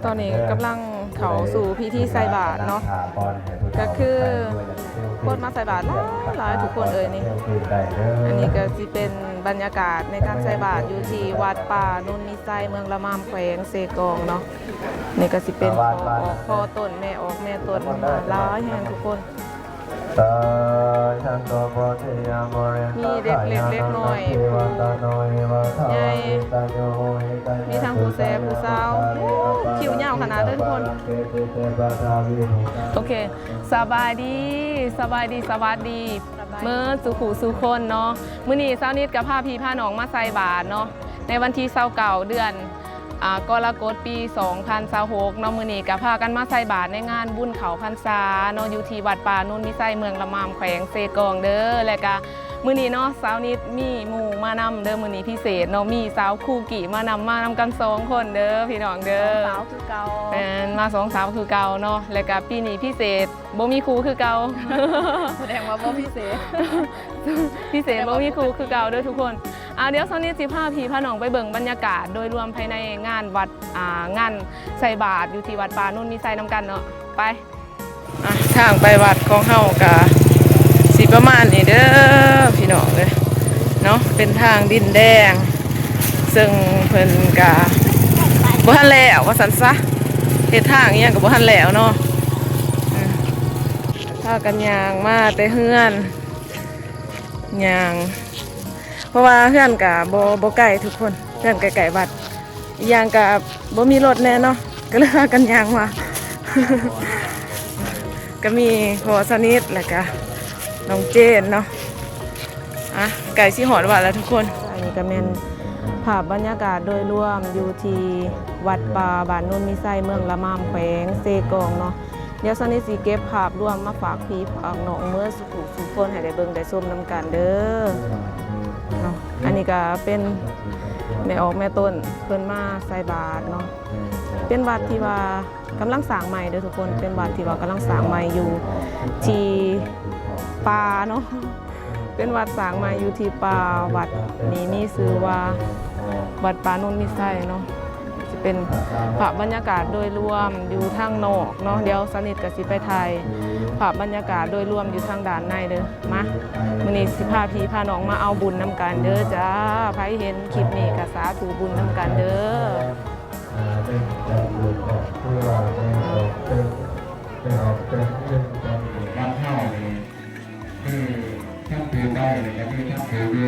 ตอนนี้กำลังเขาสู่พิธีใส่บาตรเนาะก็คือคนมาใส่บาตรหลายทุกคนนี่อันนี้ก็จะเป็นบรรยากาศในการใส่บาตรอยู่ที่วัดป่านุ่นนิสัยเมืองละมามแขวงเซกองเนาะนี่ก็จะเป็นพ่อต้นแม่ออกแม่ต้นมาหลายแห่งทุกคนมีเด็กเล็กเล็กน้อยใหญ่มีทั้งผู้แซ่ผู้สาวคิวยาวขนาดทุกคนโอเคสบายดีสวัสดีเมื่อสุขุสุคนเนาะมื้อนี้เช้านิดกับพาพี่พาน้องมาใส่บาตรเนาะในวันที่29เดือนกรกฎปี2026เนาะมื้อนี้ก็พากันมาใส่บาตรในงานบุญเขาพรรษาเนาะอยู่ที่วัดป่านุ่นนิสัยเมืองละมามแขวงเซกองเด้อและก็มื้อนี้เนาะสาวนิดมีหมู่มานำเด้อมื้อนี้พิเศษเนาะมีสาวคู่กี่มานำกัน2คนเด้อพี่น้องเด้อสาวคือเก่าเป็นมา2สาวคือเก่าเนาะและก็ปีนี้พิเศษบ่มีครูคือเก่าแสดงว่าบ่พิเศษบ่มีครูคือเก่าเด้อทุกคนเดี๋ยวสาวนิดสิพาพี่พาน้องไปเบิ่งบรรยากาศโดยรวมภายในงานวัดงานใส่บาตรอยู่ที่วัดป่านุ่นนิสัยนำกันเนาะไปทางไปวัดของเฮากะสิประมาณนี้เด้อพี่น้องเลยเนาะเป็นทางดินแดงซึ่งเพิ่นกะบ่ทันแล้วว่าซั่นซะเฮ็ดทางอีหยังก็บ่ทันแล้วเนาะพากันย่างมาแต่เฮือนย่างเพราะว่าเฮือนกะบ่ไกลทุกคนเฮือนไกลๆวัดอีหยังกะบ่มีรถแน่เนาะก็เลยพากันย่างมาก็มีพอสนิทแล้วก็น้องเจนเนาะไก่สิหอดวัดแล้วทุกคนอันนี้ก็เป็นภาพบรรยากาศโดยรวมอยู่ที่วัดป่าบ้านนุ่นมิไซเมืองละมามแขวงเซกองเนาะเดี๋ยวสนิทสิเก็บภาพรวมมาฝากพี่ฝากน้องเมื่อสุขคนให้ได้เบิ่งได้ชมนำกันเด้อเนาะอันนี้ก็เป็นแม่ออกแม่ต้นเพิ่นมาใส่บาตรเนาะเป็นวัดที่ว่ากำลังสร้างใหม่เด้อทุกคนเป็นวัดที่ว่ากำลังสร้างใหม่อยู่ที่ป่าเนาะเป็นวัดสร้างใหม่อยู่ที่ป่าวัดนี้มีชื่อว่าวัดป่านุ่นมิไซเนาะจะเป็นภาพบรรยากาศโดยรวมอยู่ทางนอกเนาะเดี๋ยวสนิทกับสิไปไทยภาพบรรยากาศโดยรวมอยู่ทางด้านในเด้อมามื้อนี้สิพาพี่พาน้องมาเอาบุญนำกันเด้อจ้าใครเห็นคลิปนี้ก็สาธุบุญนำกันเด้อบ้านเท่าที่ท่านถือได้เลยนะที่ท่านถือดู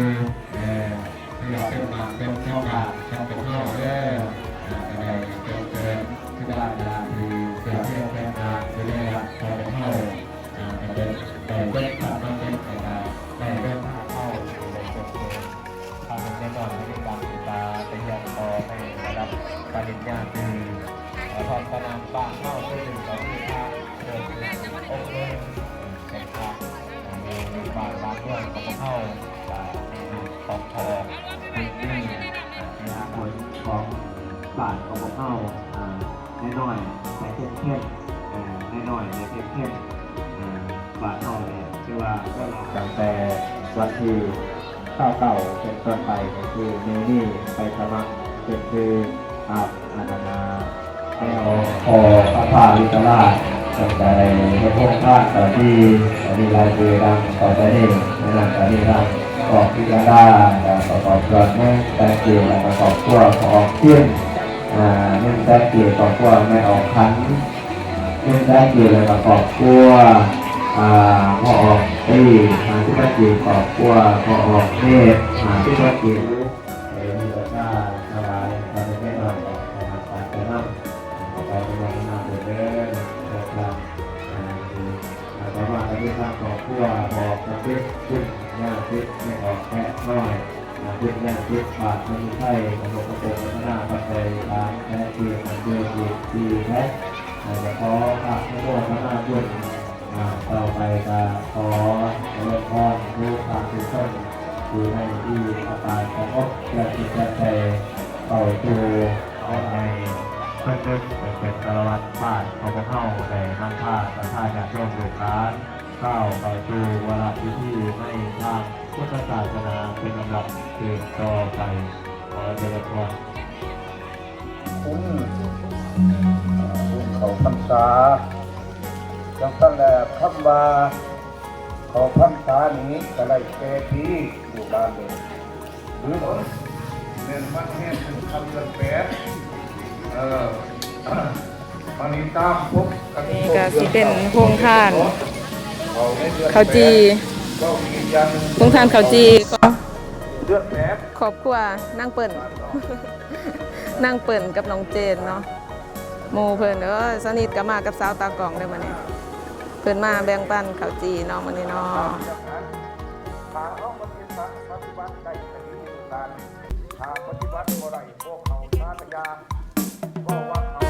ที่เราเป็นมาเป็นเท่ากันท่านเป็นเท่าอะไรเกินที่ได้คือเสียเพียงแค่มาไม่ได้รับพอเป็นเท่าเป็นแต่เจ้าขาดต้องเป็นแต่เป็นเท่าเลยจบเลยทางแน่นอนที่เป็นการศึกษาเป็นอย่างต่อให้ระดับปริญญาคือพอประนามบ้านเข้าเป็นหนึ่งสองที่ห้าเดินองค์เลยเป็นทางบ้านเมืองของเข้าของทองนี่นะผลของบ้านของเข้าน้อยๆในเข้มน้อยๆในเข้มบ้านเข้าเนี่ยชื่อว่าตั้งแต่วันที่99เป็นต้นไปก็คือเมนี่ไปสมัครเป็นคืออาณาแก้วพอพระพาลิตราตั้งแต่ในพวกท่านต่อที่ลายมือดังต่อไปเองในหลังจากนี้ดังกอบพิจารณาประกอบเกิดแม่แต่เกี่ยวกับประกอบขั้วของเพื่อนแม่แต่เกี่ยวกับขั้วไม่ออกคันแม่แต่เกี่ยวกับประกอบขั้วพอออกที่ที่ตะเกียบขอบขั้วพอออกเมฆที่ตะเกียบมีรสชาติละลายตอนนี้ไม่นอนนะครับไปนั่งไปนั่งเดินนะครับประมาณนี้ครับขอบขั้วพอกระพริบขึ้นหน้าพริบไม่ออกแค่น้อยขึ้นหน้าพริบบาดมันใช่กระโดดกระโดดพัฒนาปัจจัยตามแค่เพียงเดียวดีแค่แต่พอขับกระโดดพัฒนาขึ้นต่อไปจะขอเริ่มต้นรูปการทุกคนคือในที่อาการของอกและจิตใจต่อตัวเอาในเพื่อนเป็นสารวัตรบ้านเขาเข้าในน้ำผ้าประทานจากร่วมลูกค้าเข้าต่อตัวเวลาที่ไม่ทางพุทธศาสนาเป็นลำดับคือต่อไปขอเจริญพร เขาพรรษาจังสั้นแหละคำว่าเขาพรรษานี้ก็ได้แก่ที่อยู่บ้านนี้หรือเรียนมัดแห้งถึงคำเดือนแปดวันนี้ตามพบ นี่ก็สิเป็นโครงทานข้าวจีโครงทานข้าวจีก็ เดือนแปด ครอบครัวนั่งเปิ่น นั่งเปิ่นกับน้องเจนเนาะหมู่เพิ่นเด้อสนิทก็มากับสาวตากล้องได้มื้อนี้เพิ่นมาแบ่งปันข้าวจีเนาะมื้อนี้เนาะ ทางเขาปฏิบัติได้แต่ที่นี่การทางปฏิบัติบ่ได้พวกเขาสาธยาก็ว่าเขา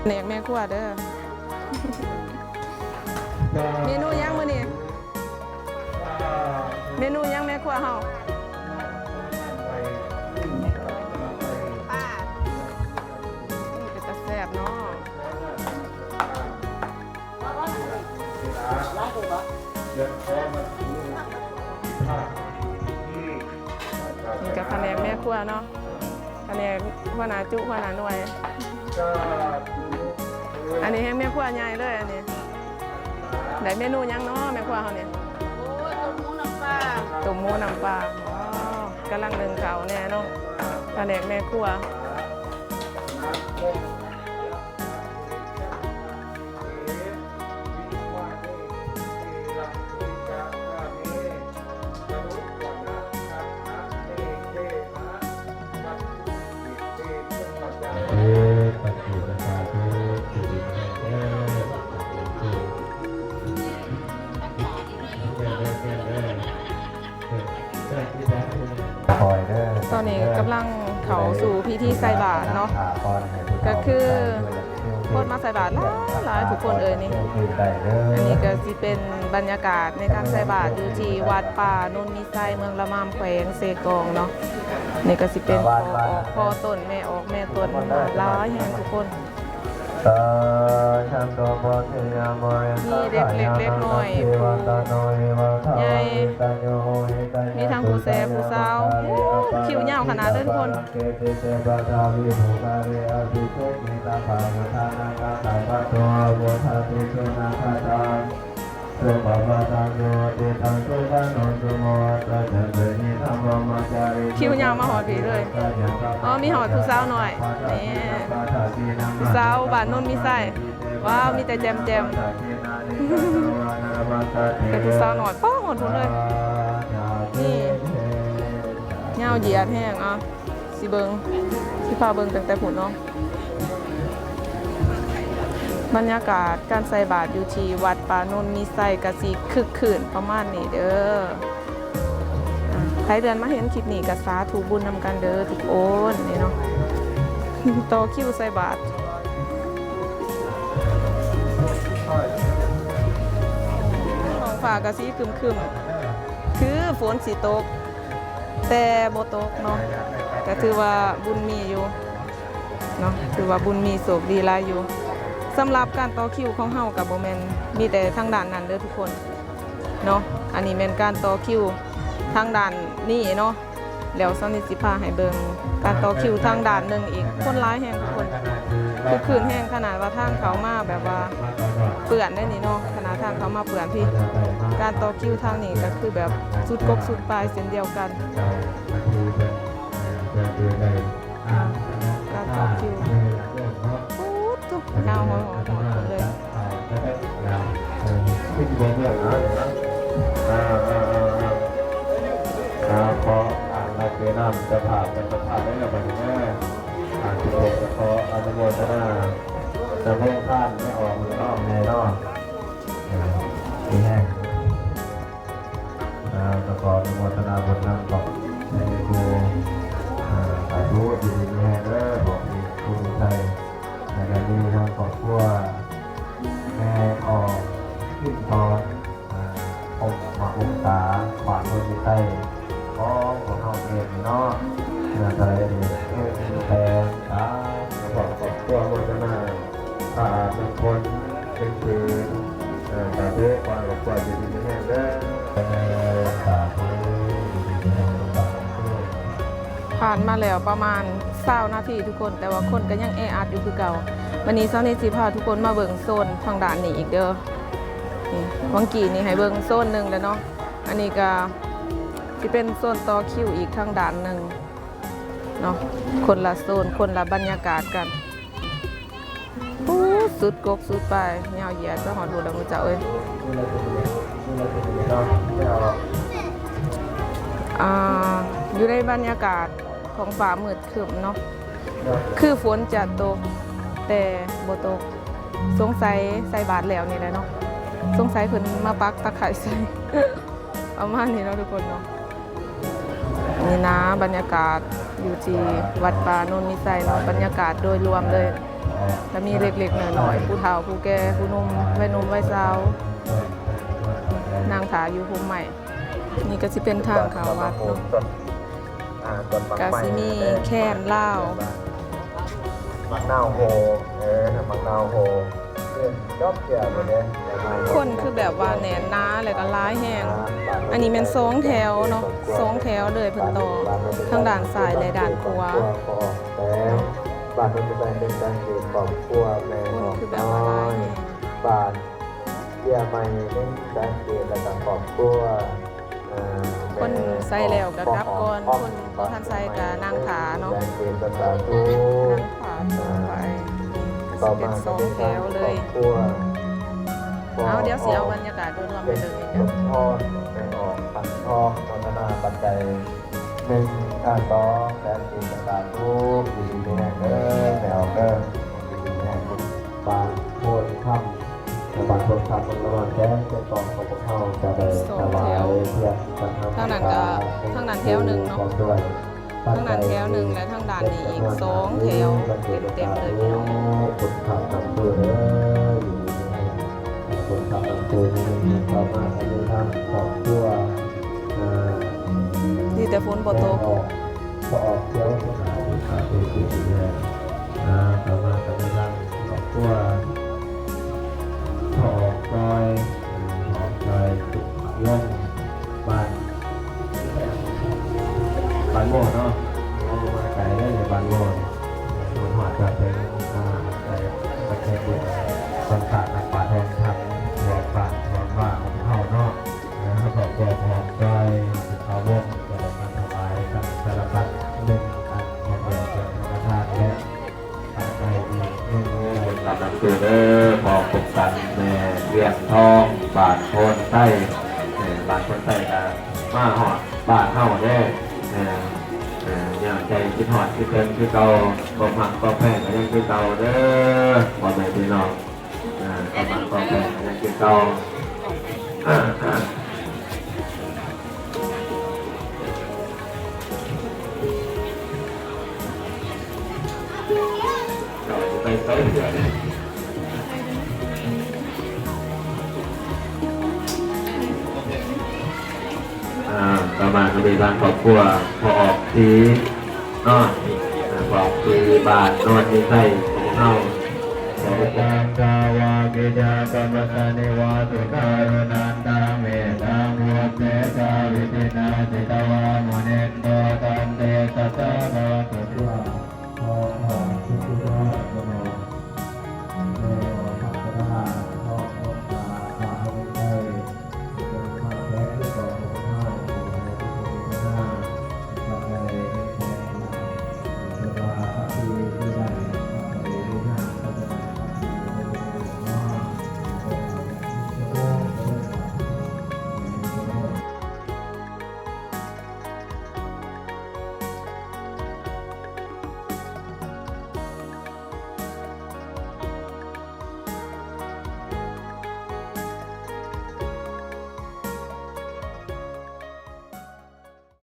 แหนกแม่ครัวเด้อ เมนูยังมื้อนี้เมนูยังแม่ครัวเฮาป้าเป็นตาแซ่บเนาะนี่ก็แผนกแม่ครัวเนาะแผนกหัวหน้าจุหัวหน้าหน่วยอันนี้ให้แม่ครัวใหญ่เลยอันนี้ได้เมนูยังเนาะแม่ครัวเขาเนี่ยต้มหมูน้ำปลาอ๋อกำลังนึ่งข้าวแน่เนาะแผนกแม่ครัวตอนนี้กำลังเข้าสู่พิธีใส่บาตรเนาะก็คือคนมาใส่บาตรหลายทุกคนนี่อันนี้ก็สิเป็นบรรยากาศในการใส่บาตรอยู่ที่วัดป่าโนนมิไซเมืองละมามแขวงเซกองเนาะนี่ก็สิเป็นพ่อต้นแม่ออกแม่ต้นหลายแห่งทุกคนมีเด็กเล็กเด็กน้อยใหญ่มีทั้งผู้แซ่ผู้สาวคิวยาวขนาดเลยทุกคนคิวยาวมาหอดผีเลยอ๋อมีหอดผู้สาวหน่อยนี่ผู้สาวบ้านโน้นมีไส้ว้าวมีแต่แจมแต่ผู้สาวหน่อยป้าหอดทุนเลยนี่เงาเหยียดแห้งอ่ะสิเบิงสิพาเบิงตั้งแต่ผุนเนาะบรรยากาศการใส่บาตรอยู่ที่วัดป่าโนนมีไส้กะสิคึกคืนประมาณนี้เด้อใครเดินมาเห็นคลิปนี้กะสาธุบุญนำกันเด้อทุกคนนี่เนาะต่อคิวใส่บาตรท้องฟ้ากะสีครึมๆคือฝนสิตกแต่บ่ตกเนาะก็ถือว่าบุญมีอยู่เนาะถือว่าบุญมีโชคดีหลายอยู่สำหรับการต่อคิวของเฮากับโบแมนมีแต่ทางด้านนั้นเด้อทุกคนเนาะอันนี้แม่นการต่อคิวทางด้านนี้เนาะแล้วซอนิสิพาให้เบิ่งการต่อคิวทางด้านหนึงอีกคนร้ายแห่งทุกคนคือคืนแห่งขนาดว่าทางเขามาแบบว่าเปื่อนได้นี่เนาะขนาดทางเขามาเปื่อนพี่ การต่อคิวทางนี้ก็คือแบบสุดกกสุดปลายเส้นเดียวกันการต่อคิวพูดทุกยาวหอยหอมเลย ขึ้นบนเรื่องขอเราเกน้ำจะผ่านเป็นประธานได้หรือไม่แน่ที่ผมจะขออนุโมทนาจะเพิ่มท่านไม่ออกหรือนอกในนอกที่แห้งจะขออนุโมทนาบนน้ำกับในครูสายรู้ดีๆแห้งเลยบอกมีครูไทยในการนี้ทางครอบครัวแม่ออกขึ้นตอนองมาองศาขวานบนที่ใต้ของเขาเองเนาะเนื้อใจแต่บอกครอบครัวบนหน้าเป็นคนเป็นคือแต่เพื่อความกับความดีๆแห้งเลยผ่านมาแล้วประมาณ20 นาทีทุกคนแต่ว่าคนก็ยังแออัดอยู่คือเก่าวันนี้เช้านี้สิพาทุกคนมาเบิ่งโซนทางด้านนี้อีกเด้อนี่วังกี้นี่ให้เบิ่งโซนหนึ่งแล้วเนาะอันนี้ก็สิเป็นโซนต่อคิวอีกทางด้านหนึ่งเนาะคนละโซนคนละบรรยากาศกันสุดกกสุดไปยาวเหยียดจะหอดดูดังมือเจ้าเอ้ยอยู่ในบรรยากาศของฟ้ามืดครึ้มเนาะคือฝนจะตกแต่บ่ตกสงสัยใส่บาตรแล้วนี่แหละเนาะสงสัยเพิ่นมาปักตะไคร้ใส่ ประมาณนี้เนาะทุกคนเนาะนี่นะบรรยากาศอยู่ที่วัดป่าโนนมิไซเนาะบรรยากาศโดยรวมเลยแล้วมีเล็กๆหน่อยๆผู้เฒ่าผู้แก่ผู้หนุ่มวัยสาวนางถาอยู่ภูมิใหม่นี่ก็สิเป็นทางเข้าวัดเนาะก็สิมีแค่นลาว มักนาวโฮมักนาวโฮชอบเกี่ยวกับเนี่ย คนคือแบบว่าแน่นหนาแล้วก็ร้ายแห้งอันนี้เป็น2 แถวเนาะ2 แถวเลยเพิ่นต่อทางด้านซ้ายและด้านขวาบาทมันจะเป็นการเก็บของครัวแม่ของน้อยบาทเยี่ยใหม่เป็นการเก็บและการของครัวคนใส่แล้วก็กลับก่อนคนบ่ทันใส่ก็นั่งขาเนาะนั่งขาไปเป็น2 แถวเลยเอาเดี๋ยวสิเอาบรรยากาศโดยรวมไปเลยจ้ะทอดเป็นออกปันทองวัฒนาปัจจัย1การต่อการกินการรูปดีๆแน่เด้อแนวเด้อดีๆแน่บางโพดค่ำแต่บางคนขับมันระหว่างแก้จะต้องของพวกเขาจะได้สบายเพื่อจะทำทางนั้นแถวหนึ่งเนาะทางนั้นแถวหนึ่งและทางด้านนี้อีก2 แถวเต็มเลยพี่น้องคนขับนำตัวเด้อคนขับนำตัวมีความมากในทางครอบครัวดีแต่ฝนบ่ตกพอออกเที่ยวสถานที่ขาดที่สุดเลยต่อมาก็ได้ร่างครอบครัวพอออกซอยตุกย่องบ้านโม่เนาะมาไกลได้เลยบ้านโม่มันหอดจะเป็นอะไรประเทศบุญสังกัดนักป่าแทนทำหัวป่าหัวว่าของเขาเนาะแล้วก็ตัวพร้อมใจเขาวงจะได้มาถวายกับสารพัด1 อันของเดียวเป็นธรรมชาติและปัจจัยอีก1 ลำดับตัวเด้อพอปกตันแม่เวียงทองบาทโคนใต้บาทโคนใต้กันมาหอดบาทเข้าได้อย่างใจคิดหอดคิดเพิ่งคิดเก่าบ่มักบ่แพงก็ยังคิดเก่าเด้อบ่แม่พี่น้องบ่มักบ่แพงก็ยังคิดเก่าไปเรื่อยประมาณก็มีบ้านครอบครัวพอออกทีนอนบอกทีบาทนอนที่ใต้ของเราสังกาวากิจากรรมสานิวาสุขารนันตาเมตังวัฏเตกาวิตินาจิตวา